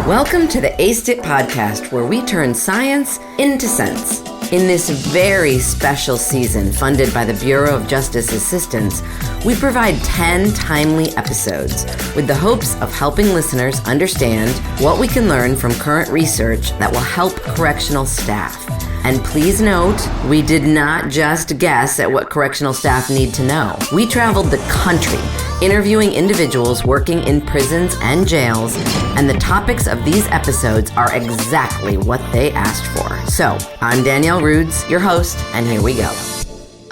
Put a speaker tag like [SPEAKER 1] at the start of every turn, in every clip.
[SPEAKER 1] Welcome to the Aced It podcast, where we turn science into sense. In this very special season funded by the Bureau of Justice Assistance, we provide 10 timely episodes with the hopes of helping listeners understand what we can learn from current research that will help correctional staff. And please note, we did not just guess at what correctional staff need to know. We traveled the country, interviewing individuals working in prisons and jails, and the topics of these episodes are exactly what they asked for. So, I'm Danielle Rudes, your host, and here we go.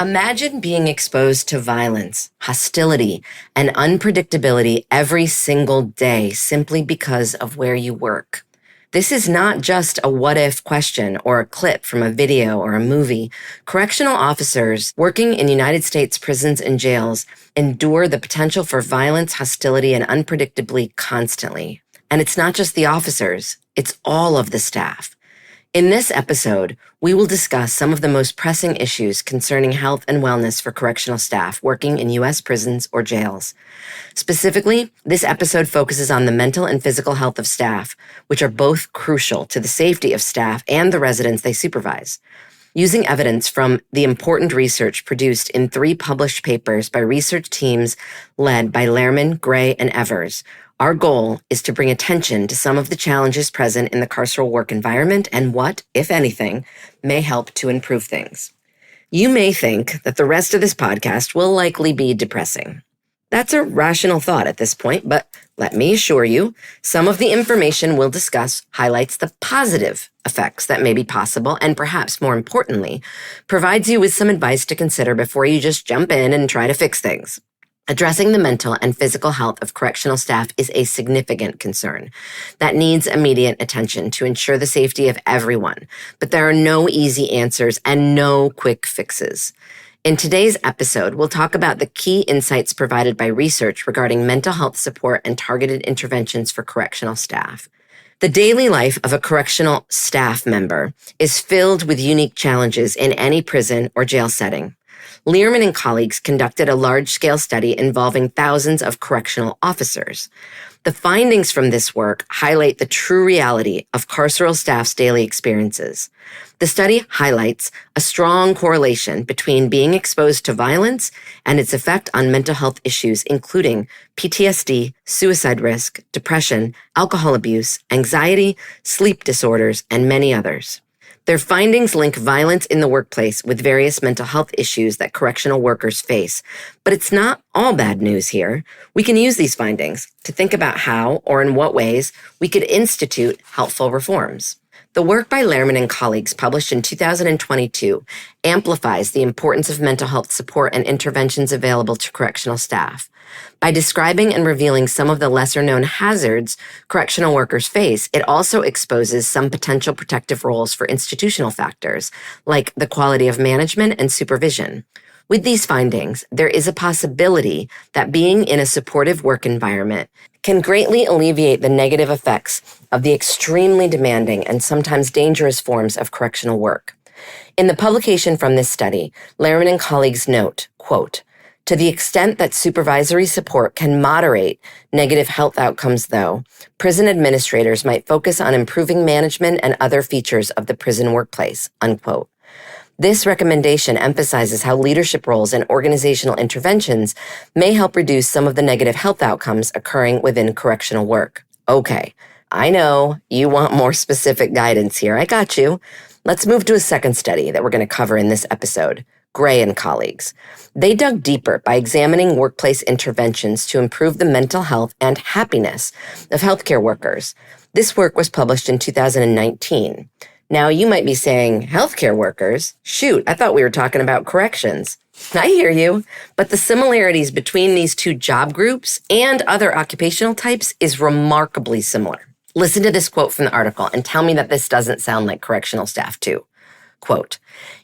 [SPEAKER 1] Imagine being exposed to violence, hostility, and unpredictability every single day simply because of where you work. This is not just a what-if question or a clip from a video or a movie. Correctional officers working in United States prisons and jails endure the potential for violence, hostility, and unpredictably constantly. And it's not just the officers, it's all of the staff. In this episode, we will discuss some of the most pressing issues concerning health and wellness for correctional staff working in U.S. prisons or jails. Specifically, this episode focuses on the mental and physical health of staff, which are both crucial to the safety of staff and the residents they supervise. Using evidence from the important research produced in 3 published papers by research teams led by Lehrman, Gray, and Evers, our goal is to bring attention to some of the challenges present in the carceral work environment and what, if anything, may help to improve things. You may think that the rest of this podcast will likely be depressing. That's a rational thought at this point, but let me assure you, some of the information we'll discuss highlights the positive effects that may be possible and perhaps more importantly, provides you with some advice to consider before you just jump in and try to fix things. Addressing the mental and physical health of correctional staff is a significant concern that needs immediate attention to ensure the safety of everyone, but there are no easy answers and no quick fixes. In today's episode, we'll talk about the key insights provided by research regarding mental health support and targeted interventions for correctional staff. The daily life of a correctional staff member is filled with unique challenges in any prison or jail setting. Lehrman and colleagues conducted a large-scale study involving thousands of correctional officers. The findings from this work highlight the true reality of carceral staff's daily experiences. The study highlights a strong correlation between being exposed to violence and its effect on mental health issues, including PTSD, suicide risk, depression, alcohol abuse, anxiety, sleep disorders, and many others. Their findings link violence in the workplace with various mental health issues that correctional workers face. But it's not all bad news here. We can use these findings to think about how or in what ways we could institute helpful reforms. The work by Lehrman and colleagues published in 2022 amplifies the importance of mental health support and interventions available to correctional staff. By describing and revealing some of the lesser-known hazards correctional workers face, it also exposes some potential protective roles for institutional factors, like the quality of management and supervision. With these findings, there is a possibility that being in a supportive work environment can greatly alleviate the negative effects of the extremely demanding and sometimes dangerous forms of correctional work. In the publication from this study, Lehrman and colleagues note, quote, "To the extent that supervisory support can moderate negative health outcomes, though, prison administrators might focus on improving management and other features of the prison workplace," unquote. This recommendation emphasizes how leadership roles and organizational interventions may help reduce some of the negative health outcomes occurring within correctional work. Okay, I know you want more specific guidance here. I got you. Let's move to a second study that we're going to cover in this episode. Gray and colleagues. They dug deeper by examining workplace interventions to improve the mental health and happiness of healthcare workers. This work was published in 2019. Now, you might be saying, healthcare workers? Shoot, I thought we were talking about corrections. I hear you, but the similarities between these two job groups and other occupational types is remarkably similar. Listen to this quote from the article and tell me that this doesn't sound like correctional staff too. Quote,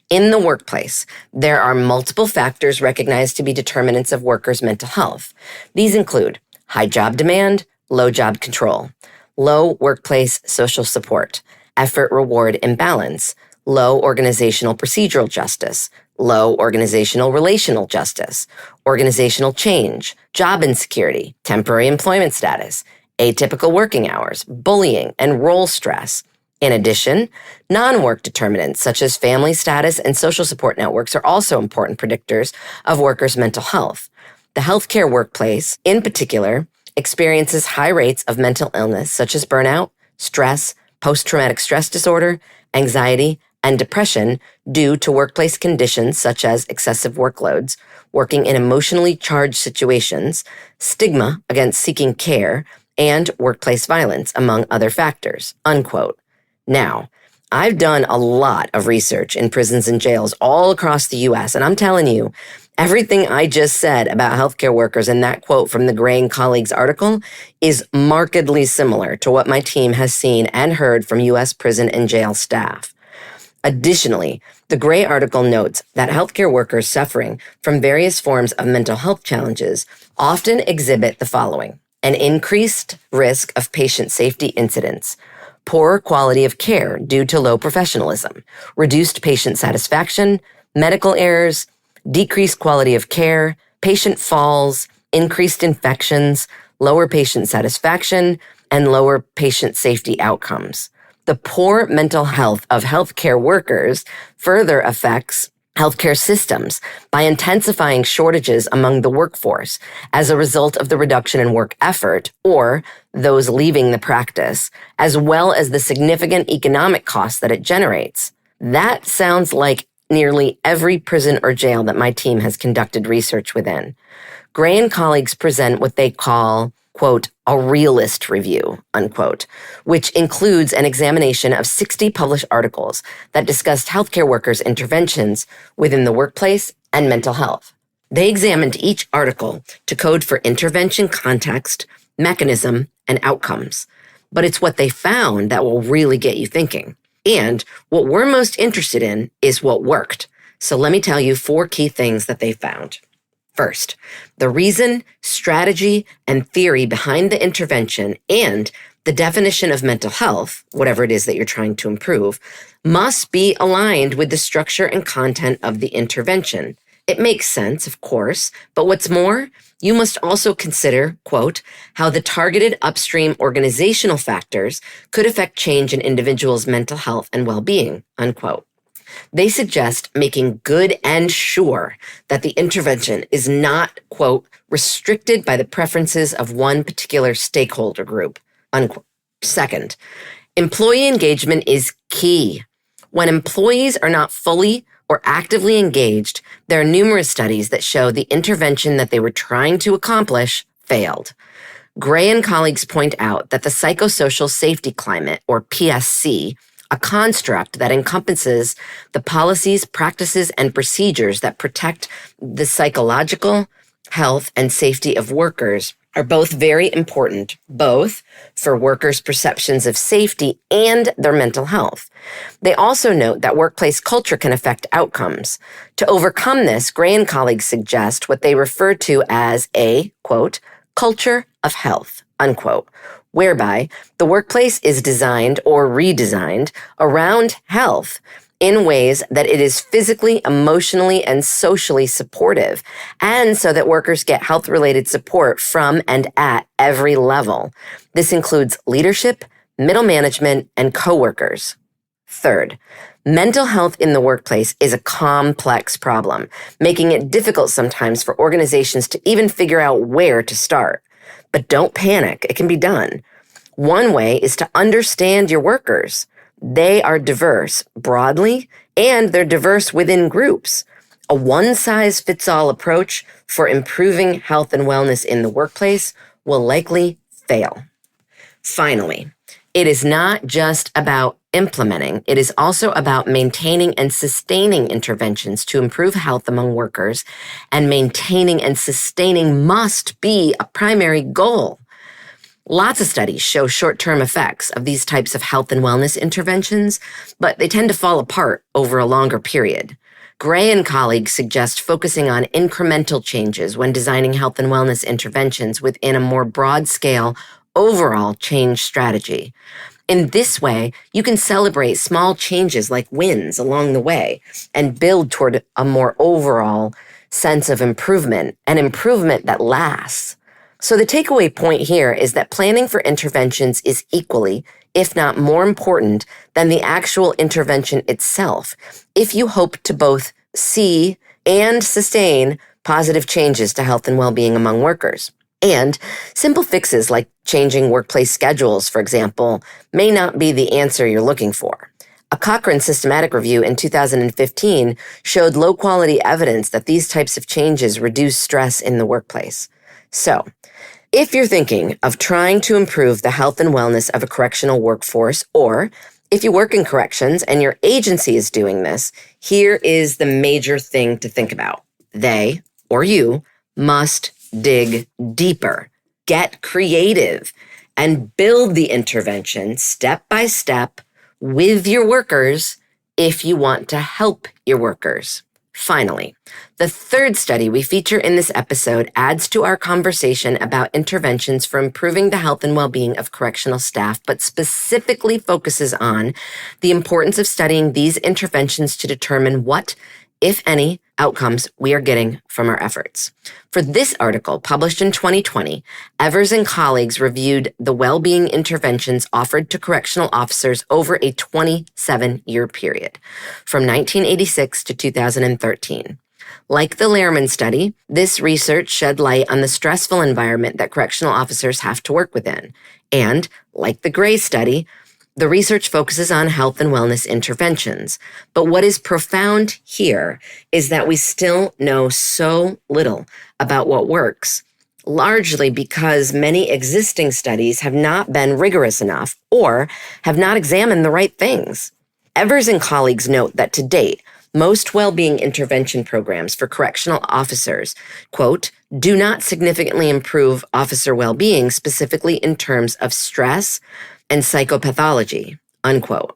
[SPEAKER 1] "In the workplace, there are multiple factors recognized to be determinants of workers' mental health. These include high job demand, low job control, low workplace social support, effort-reward imbalance, low organizational procedural justice, low organizational relational justice, organizational change, job insecurity, temporary employment status, atypical working hours, bullying, and role stress. In addition, non-work determinants such as family status and social support networks are also important predictors of workers' mental health. The healthcare workplace, in particular, experiences high rates of mental illness such as burnout, stress, post-traumatic stress disorder, anxiety, and depression due to workplace conditions such as excessive workloads, working in emotionally charged situations, stigma against seeking care, and workplace violence, among other factors, unquote. Now, I've done a lot of research in prisons and jails all across the U.S., and I'm telling you, everything I just said about healthcare workers in that quote from the Gray and colleagues article is markedly similar to what my team has seen and heard from U.S. prison and jail staff. Additionally, the Gray article notes that healthcare workers suffering from various forms of mental health challenges often exhibit the following: an increased risk of patient safety incidents, poor quality of care due to low professionalism, reduced patient satisfaction, medical errors, decreased quality of care, patient falls, increased infections, lower patient satisfaction, and lower patient safety outcomes. The poor mental health of healthcare workers further affects healthcare systems by intensifying shortages among the workforce as a result of the reduction in work effort or those leaving the practice, as well as the significant economic costs that it generates. That sounds like nearly every prison or jail that my team has conducted research within. Gray and colleagues present what they call, quote, a realist review, unquote, which includes an examination of 60 published articles that discussed healthcare workers' interventions within the workplace and mental health. They examined each article to code for intervention context, mechanism, and outcomes. But it's what they found that will really get you thinking. And what we're most interested in is what worked. So let me tell you 4 key things that they found. First, the reason, strategy, and theory behind the intervention and the definition of mental health, whatever it is that you're trying to improve, must be aligned with the structure and content of the intervention. It makes sense, of course, but what's more, you must also consider, quote, how the targeted upstream organizational factors could affect change in individuals' mental health and well-being, unquote. They suggest making good and sure that the intervention is not, quote, restricted by the preferences of one particular stakeholder group, unquote. Second, employee engagement is key. When employees are not fully or actively engaged, there are numerous studies that show the intervention that they were trying to accomplish failed. Gray and colleagues point out that the psychosocial safety climate, or PSC, a construct that encompasses the policies, practices, and procedures that protect the psychological health and safety of workers, are both very important, both for workers' perceptions of safety and their mental health. They also note that workplace culture can affect outcomes. To overcome this, Gray and colleagues suggest what they refer to as a, quote, culture of health, unquote, whereby the workplace is designed or redesigned around health in ways that it is physically, emotionally, and socially supportive, and so that workers get health-related support from and at every level. This includes leadership, middle management, and coworkers. Third, mental health in the workplace is a complex problem, making it difficult sometimes for organizations to even figure out where to start. But don't panic, it can be done. One way is to understand your workers. They are diverse broadly, and they're diverse within groups. A one-size-fits-all approach for improving health and wellness in the workplace will likely fail. Finally, it is not just about implementing, it is also about maintaining and sustaining interventions to improve health among workers, and maintaining and sustaining must be a primary goal. Lots of studies show short-term effects of these types of health and wellness interventions, but they tend to fall apart over a longer period. Gray and colleagues suggest focusing on incremental changes when designing health and wellness interventions within a more broad-scale, overall change strategy. In this way, you can celebrate small changes like wins along the way and build toward a more overall sense of improvement, an improvement that lasts. So the takeaway point here is that planning for interventions is equally, if not more important than the actual intervention itself, if you hope to both see and sustain positive changes to health and well-being among workers. And simple fixes like changing workplace schedules, for example, may not be the answer you're looking for. A Cochrane systematic review in 2015 showed low-quality evidence that these types of changes reduce stress in the workplace. So, if you're thinking of trying to improve the health and wellness of a correctional workforce, or if you work in corrections and your agency is doing this, here is the major thing to think about. They, or you, must dig deeper, get creative, and build the intervention step by step with your workers if you want to help your workers. Finally, the third study we feature in this episode adds to our conversation about interventions for improving the health and well-being of correctional staff, but specifically focuses on the importance of studying these interventions to determine what, if any, outcomes we are getting from our efforts. For this article, published in 2020, Evers and colleagues reviewed the well-being interventions offered to correctional officers over a 27-year period, from 1986 to 2013. Like the Lehrman study, this research shed light on the stressful environment that correctional officers have to work within. And, like the Gray study, the research focuses on health and wellness interventions. But what is profound here is that we still know so little about what works, largely because many existing studies have not been rigorous enough or have not examined the right things. Evers and colleagues note that to date, most well-being intervention programs for correctional officers, quote, do not significantly improve officer well-being, specifically in terms of stress and psychopathology, unquote.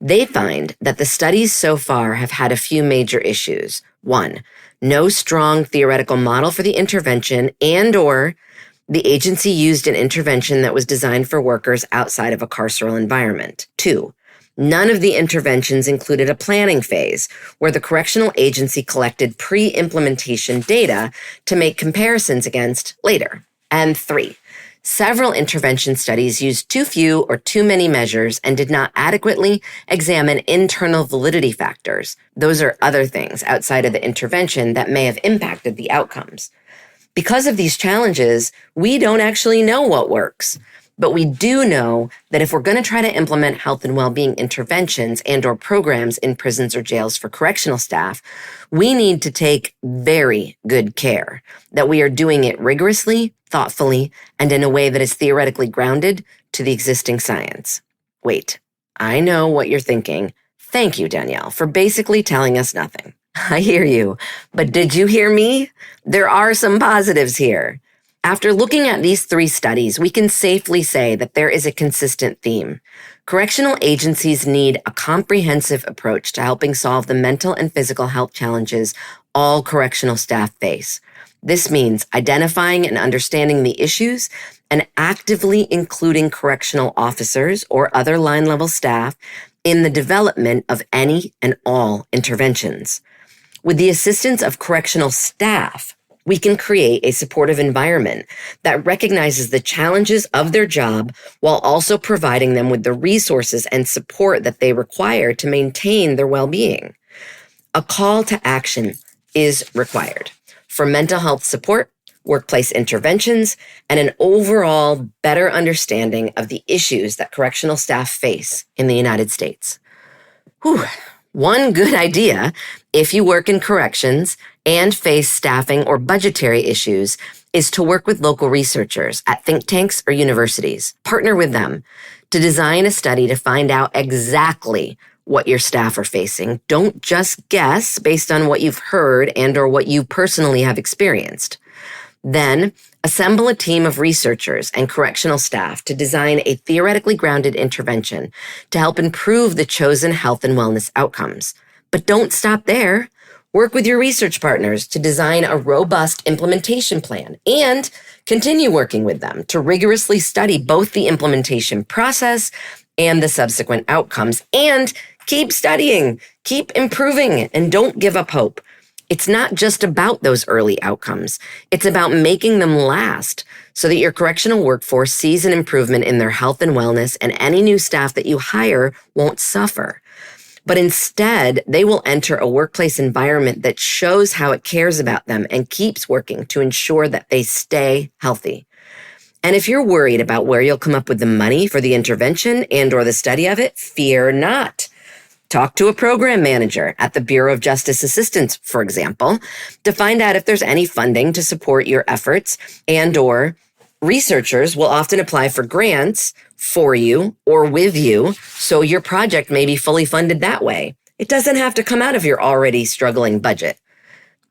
[SPEAKER 1] They find that the studies so far have had a few major issues. One, no strong theoretical model for the intervention, and or the agency used an intervention that was designed for workers outside of a carceral environment. Two, none of the interventions included a planning phase where the correctional agency collected pre-implementation data to make comparisons against later. And three, several intervention studies used too few or too many measures and did not adequately examine internal validity factors. Those are other things outside of the intervention that may have impacted the outcomes. Because of these challenges, we don't actually know what works. But we do know that if we're going to try to implement health and well-being interventions and or programs in prisons or jails for correctional staff, we need to take very good care that we are doing it rigorously, thoughtfully, and in a way that is theoretically grounded to the existing science. Wait, I know what you're thinking. Thank you, Danielle, for basically telling us nothing. I hear you, but did you hear me? There are some positives here. After looking at these three studies, we can safely say that there is a consistent theme. Correctional agencies need a comprehensive approach to helping solve the mental and physical health challenges all correctional staff face. This means identifying and understanding the issues and actively including correctional officers or other line-level staff in the development of any and all interventions. With the assistance of correctional staff, we can create a supportive environment that recognizes the challenges of their job while also providing them with the resources and support that they require to maintain their well-being. A call to action is required for mental health support, workplace interventions, and an overall better understanding of the issues that correctional staff face in the United States. Whew. One good idea, if you work in corrections and face staffing or budgetary issues, is to work with local researchers at think tanks or universities. Partner with them to design a study to find out exactly what your staff are facing. Don't just guess based on what you've heard and or what you personally have experienced. Then, assemble a team of researchers and correctional staff to design a theoretically grounded intervention to help improve the chosen health and wellness outcomes. But don't stop there. Work with your research partners to design a robust implementation plan and continue working with them to rigorously study both the implementation process and the subsequent outcomes. And keep studying, keep improving, and don't give up hope. It's not just about those early outcomes. It's about making them last so that your correctional workforce sees an improvement in their health and wellness, and any new staff that you hire won't suffer. But instead, they will enter a workplace environment that shows how it cares about them and keeps working to ensure that they stay healthy. And if you're worried about where you'll come up with the money for the intervention and or the study of it, fear not. Talk to a program manager at the Bureau of Justice Assistance, for example, to find out if there's any funding to support your efforts, and or researchers will often apply for grants for you or with you, so your project may be fully funded that way. It doesn't have to come out of your already struggling budget.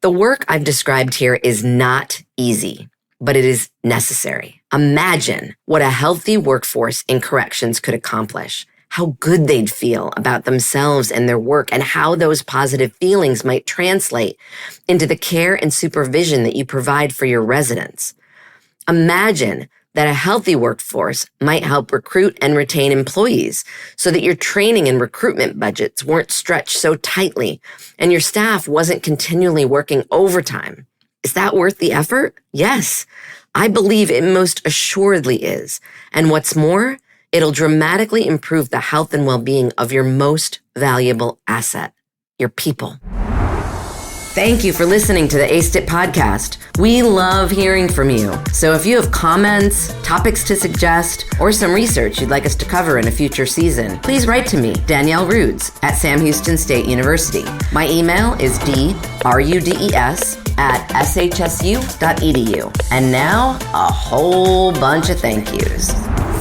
[SPEAKER 1] The work I've described here is not easy, but it is necessary. Imagine what a healthy workforce in corrections could accomplish, how good they'd feel about themselves and their work, and how those positive feelings might translate into the care and supervision that you provide for your residents. Imagine that a healthy workforce might help recruit and retain employees so that your training and recruitment budgets weren't stretched so tightly and your staff wasn't continually working overtime. Is that worth the effort? Yes, I believe it most assuredly is. And what's more, it'll dramatically improve the health and well-being of your most valuable asset, your people. Thank you for listening to the ACEIT podcast. We love hearing from you. So if you have comments, topics to suggest, or some research you'd like us to cover in a future season, please write to me, Danielle Rudes, at Sam Houston State University. My email is drudes@shsu.edu. And now, a whole bunch of thank yous.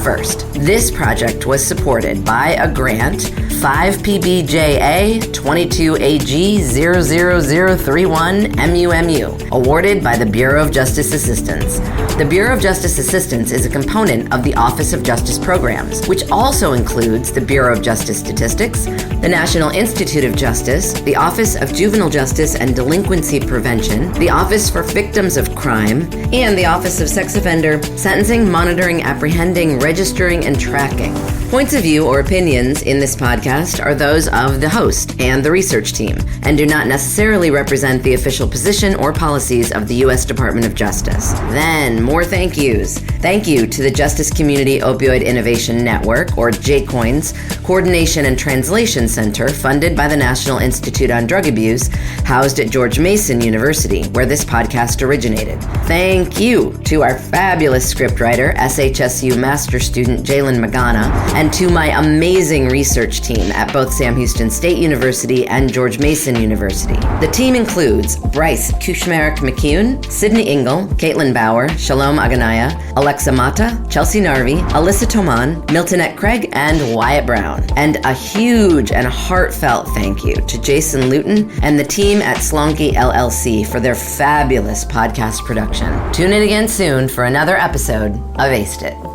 [SPEAKER 1] First, this project was supported by a grant 5PBJA 22AG00031 MUMU, awarded by the Bureau of Justice Assistance. The Bureau of Justice Assistance is a component of the Office of Justice Programs, which also includes the Bureau of Justice Statistics, the National Institute of Justice, the Office of Juvenile Justice and Delinquency Prevention, the Office for Victims of Crime, and the Office of Sex Offender Sentencing, Monitoring, Apprehending, Registering, and Tracking. Points of view or opinions in this podcast are those of the host and the research team, and do not necessarily represent the official position or policies of the U.S. Department of Justice. Then, more thank yous. Thank you to the Justice Community Opioid Innovation Network, or JCOIN's Coordination and Translation Center, funded by the National Institute on Drug Abuse, housed at George Mason University, where this podcast originated. Thank you to our fabulous scriptwriter, SHSU master student Jalen Magana, and to my amazing research team at both Sam Houston State University and George Mason University. The team includes Bryce Kuchmarek-McCune, Sydney Engel, Caitlin Bauer, Shalom Aganaya, Alexa Mata, Chelsea Narvi, Alyssa Toman, Miltonette Craig, and Wyatt Brown. And a huge and heartfelt thank you to Jason Luton and the team at Slonky LLC for their fabulous podcast production. Tune in again soon for another episode of ACEIT.